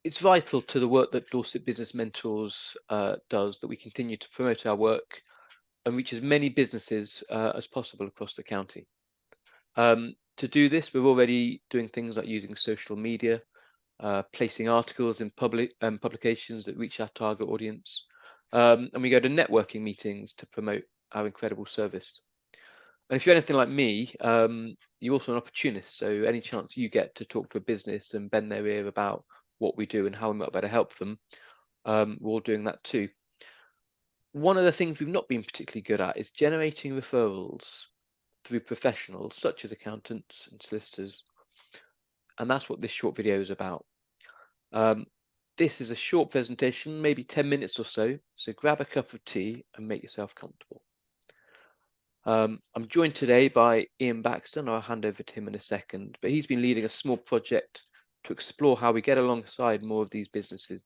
It's vital to the work that Dorset Business Mentors does that we continue to promote our work and reach as many businesses as possible across the county. To do this, we're already doing things like using social media, placing articles in publications that reach our target audience, and we go to networking meetings to promote our incredible service. And if you're anything like me, you're also an opportunist. So any chance you get to talk to a business and bend their ear about what we do and how we might better help them, we're all doing that too. One of the things we've not been particularly good at is generating referrals through professionals such as accountants and solicitors. And that's what this short video is about. Um, this is a short presentation, maybe 10 minutes or so. So grab a cup of tea and make yourself comfortable. I'm joined today by Ian Baxter, and I'll hand over to him in a second, but he's been leading a small project to explore how we get alongside more of these businesses.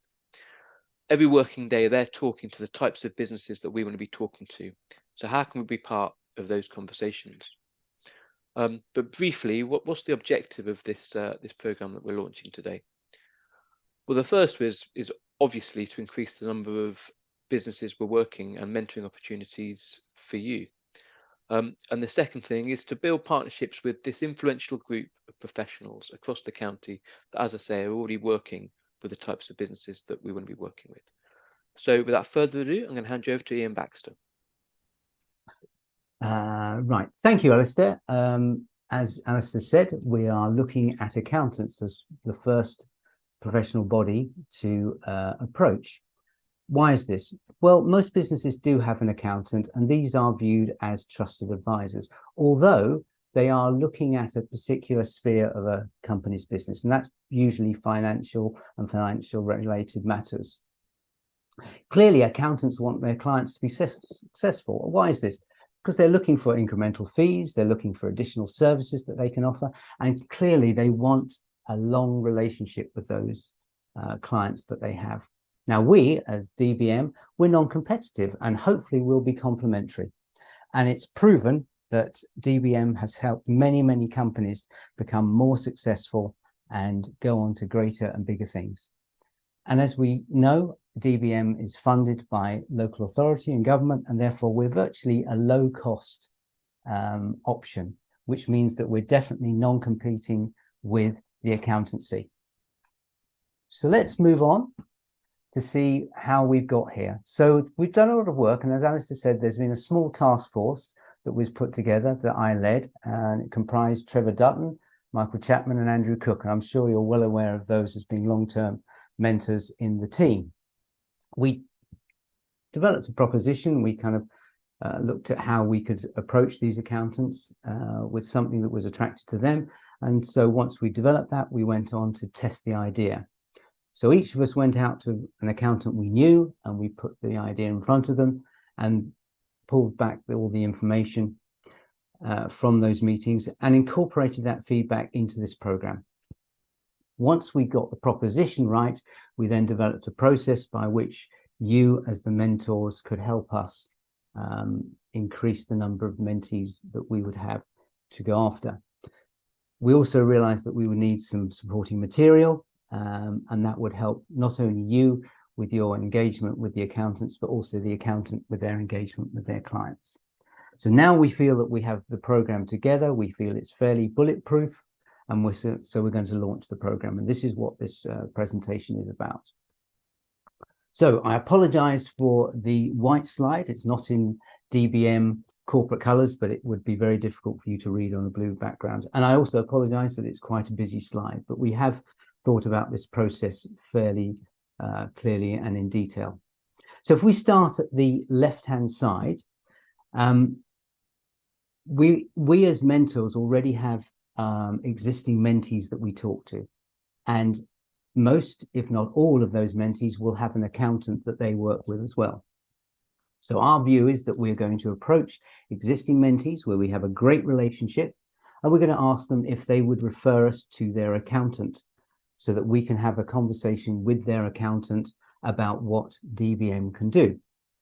Every working day, they're talking to the types of businesses that we want to be talking to. So how can we be part of those conversations? But briefly, what's the objective of this program that we're launching today? Well, the first is obviously to increase the number of businesses we're working and mentoring opportunities for you. And the second thing is to build partnerships with this influential group of professionals across the county that, as I say, are already working with the types of businesses that we want to be working with. So without further ado, I'm going to hand you over to Ian Baxter. Right. Thank you, Alistair. As Alistair said, we are looking at accountants as the first professional body to approach. Why is this? Well, most businesses do have an accountant, and these are viewed as trusted advisors, although they are looking at a particular sphere of a company's business, and that's usually financial and financial related matters. Clearly, accountants want their clients to be successful. Why is this? Because they're looking for incremental fees, they're looking for additional services that they can offer, and clearly they want a long relationship with those clients that they have. Now, we as DBM, we're non-competitive and hopefully will be complementary. And it's proven that DBM has helped many, many companies become more successful and go on to greater and bigger things. And as we know, DBM is funded by local authority and government, and therefore we're virtually a low-cost option, which means that we're definitely non-competing with the accountancy. So let's move on to see how we've got here. So we've done a lot of work, and as Alistair said, there's been a small task force that was put together that I led, and it comprised Trevor Dutton, Michael Chapman, and Andrew Cook, and I'm sure you're well aware of those as being long-term mentors in the team. We developed a proposition. We kind of looked at how we could approach these accountants with something that was attractive to them. And so once we developed that, we went on to test the idea. So each of us went out to an accountant we knew, and we put the idea in front of them and pulled back all the information from those meetings and incorporated that feedback into this program. Once we got the proposition right, we then developed a process by which you as the mentors could help us increase the number of mentees that we would have to go after. We also realized that we would need some supporting material, and that would help not only you with your engagement with the accountants, but also the accountant with their engagement with their clients. So now we feel that we have the program together. We feel it's fairly bulletproof, and we're going to launch the program. And this is what this presentation is about. So I apologize for the white slide. It's not in DBM corporate colors, but it would be very difficult for you to read on a blue background. And I also apologize that it's quite a busy slide, but we have thought about this process fairly clearly and in detail. So if we start at the left-hand side, we as mentors already have existing mentees that we talk to, and most, if not all, of those mentees will have an accountant that they work with as well. So our view is that we're going to approach existing mentees where we have a great relationship, and we're going to ask them if they would refer us to their accountant so that we can have a conversation with their accountant about what DBM can do.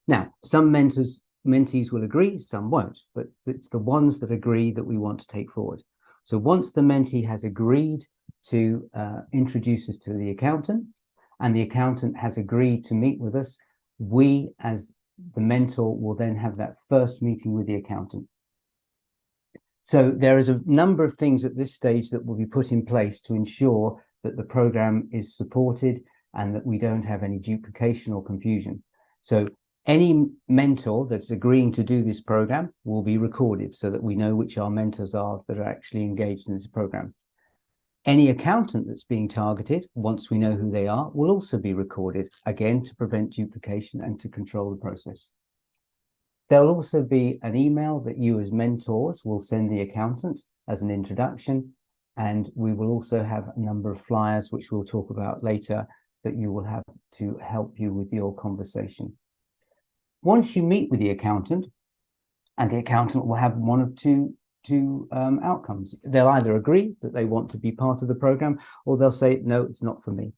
Now, some mentees will agree, some won't, but it's the ones that agree that we want to take forward. So once the mentee has agreed to introduce us to the accountant, and the accountant has agreed to meet with us, we as the mentor will then have that first meeting with the accountant. So there is a number of things at this stage that will be put in place to ensure that the program is supported and that we don't have any duplication or confusion. So any mentor that's agreeing to do this program will be recorded so that we know which our mentors are that are actually engaged in this program. Any accountant that's being targeted, once we know who they are, will also be recorded, again, to prevent duplication and to control the process. There'll also be an email that you as mentors will send the accountant as an introduction, and we will also have a number of flyers, which we'll talk about later, that you will have to help you with your conversation. Once you meet with the accountant, and the accountant will have one of two outcomes. They'll either agree that they want to be part of the program, or they'll say, no, it's not for me.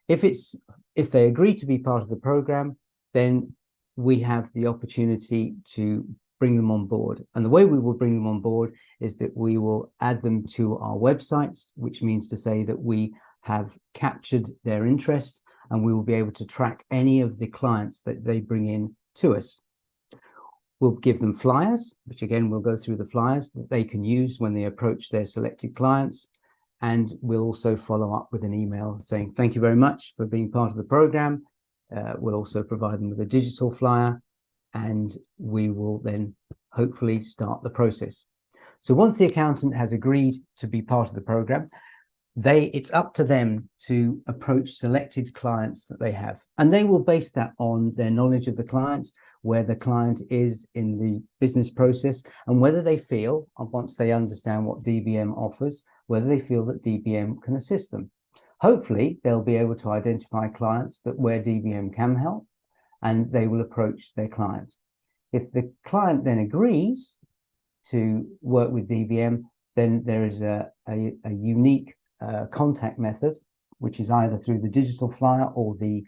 If they agree to be part of the program, then we have the opportunity to bring them on board. And the way we will bring them on board is that we will add them to our websites, which means to say that we have captured their interest, and we will be able to track any of the clients that they bring in to us. We'll give them flyers, which again, we'll go through the flyers that they can use when they approach their selected clients. And we'll also follow up with an email saying, thank you very much for being part of the program. We'll also provide them with a digital flyer, and we will then hopefully start the process. So once the accountant has agreed to be part of the program, it's up to them to approach selected clients that they have, and they will base that on their knowledge of the client, where the client is in the business process, and whether they feel, once they understand what DBM offers, whether they feel that DBM can assist them. Hopefully, they'll be able to identify clients that where DBM can help, and they will approach their client. If the client then agrees to work with DBM, then there is a unique contact method, which is either through the digital flyer or the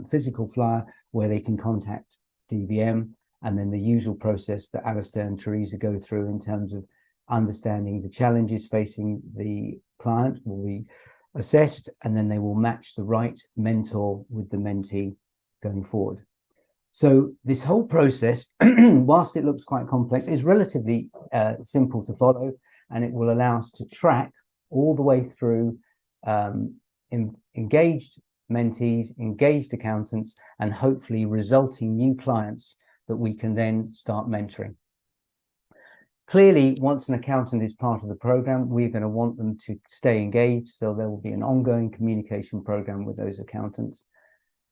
physical flyer, where they can contact DBM, and then the usual process that Alistair and Teresa go through in terms of understanding the challenges facing the client will be assessed, and then they will match the right mentor with the mentee going forward. So this whole process, whilst it looks quite complex, is relatively simple to follow, and it will allow us to track all the way through engaged mentees, engaged accountants, and hopefully resulting new clients that we can then start mentoring. Clearly, once an accountant is part of the program, we're going to want them to stay engaged. So there will be an ongoing communication program with those accountants,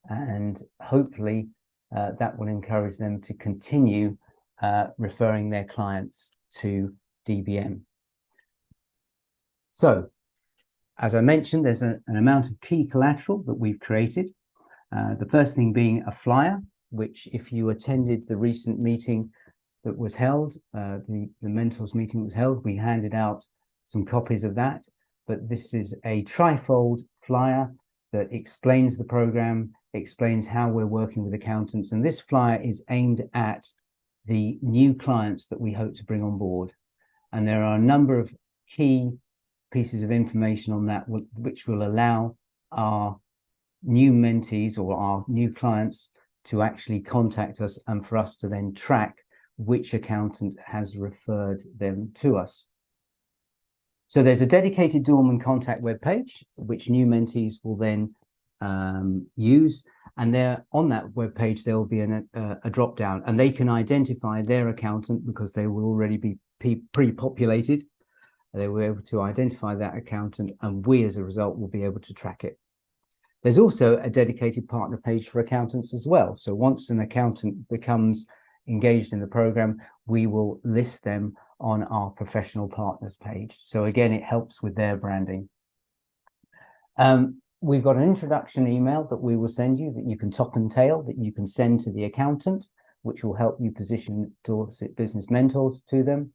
and hopefully that will encourage them to continue referring their clients to DBM. So, as I mentioned, there's an amount of key collateral that we've created. The first thing being a flyer, which if you attended the recent meeting that was held, the mentors meeting was held, we handed out some copies of that. But this is a trifold flyer that explains the program, explains how we're working with accountants. And this flyer is aimed at the new clients that we hope to bring on board. And there are a number of key pieces of information on that, which will allow our new mentees or our new clients to actually contact us, and for us to then track which accountant has referred them to us. So there's a dedicated Dorman contact webpage, which new mentees will then use. And there on that webpage, there will be a drop down, and they can identify their accountant because they will already be pre-populated. They were able to identify that accountant, and we as a result will be able to track it. There's also a dedicated partner page for accountants as well. So once an accountant becomes engaged in the program, we will list them on our professional partners page. So again, it helps with their branding. We've got an introduction email that we will send you that you can top and tail, that you can send to the accountant, which will help you position Dorset Business Mentors to them.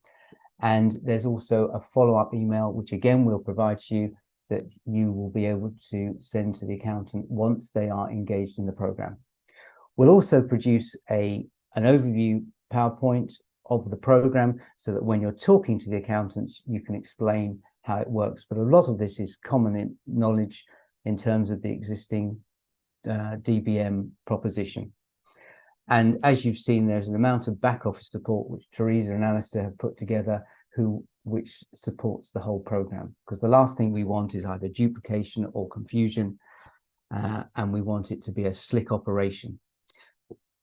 And there's also a follow-up email, which again will provide you, that you will be able to send to the accountant once they are engaged in the program. We'll also produce an overview PowerPoint of the program, so that when you're talking to the accountants, you can explain how it works. But a lot of this is common knowledge in terms of the existing DBM proposition. And as you've seen, there's an amount of back office support which Teresa and Alistair have put together, which supports the whole program. Because the last thing we want is either duplication or confusion, and we want it to be a slick operation.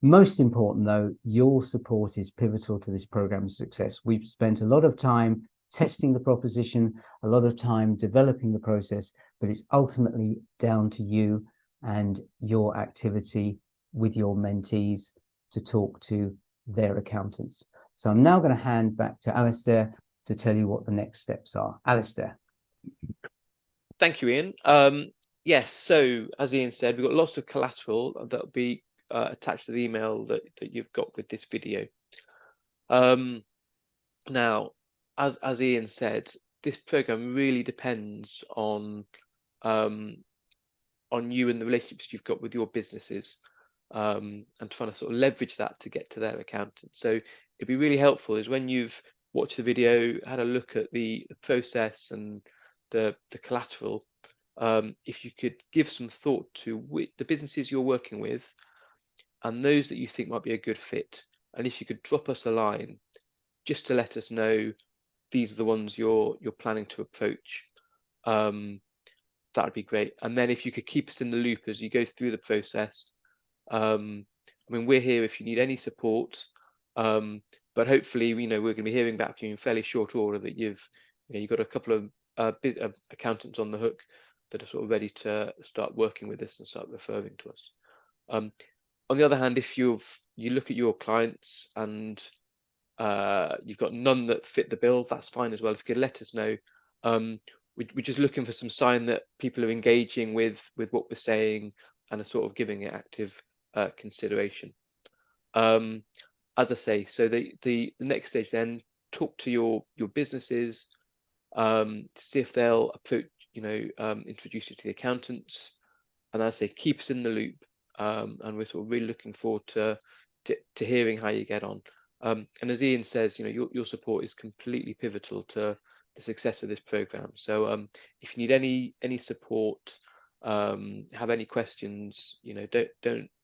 Most important, though, your support is pivotal to this program's success. We've spent a lot of time testing the proposition, a lot of time developing the process, but it's ultimately down to you and your activity with your mentees to talk to their accountants. So I'm now going to hand back to Alistair to tell you what the next steps are. Alistair. Thank you, Ian. Yes, so as Ian said, we've got lots of collateral that will be attached to the email that you've got with this video. Now, as Ian said, this program really depends on you and the relationships you've got with your businesses, and trying to sort of leverage that to get to their accountant. So it'd be really helpful is when you've watched the video, had a look at the process and the collateral, if you could give some thought to the businesses you're working with and those that you think might be a good fit, and if you could drop us a line just to let us know these are the ones you're planning to approach, that would be great. And then if you could keep us in the loop as you go through the process. I mean, we're here if you need any support, but hopefully, we're going to be hearing back from you in fairly short order that you've got a couple of accountants on the hook that are sort of ready to start working with us and start referring to us. On the other hand, if you look at your clients and you've got none that fit the bill, that's fine as well. If you could let us know. We're just looking for some sign that people are engaging with what we're saying and are sort of giving it active consideration. As I say, so the next stage then, talk to your businesses, to see if they'll approach, introduce you to the accountants, and as I say, keep us in the loop, and we're sort of really looking forward to hearing how you get on. And as Ian says, your support is completely pivotal to the success of this program. So if you need any support, have any questions,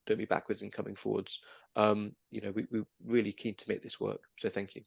don't be backwards in coming forwards. We're really keen to make this work. So thank you.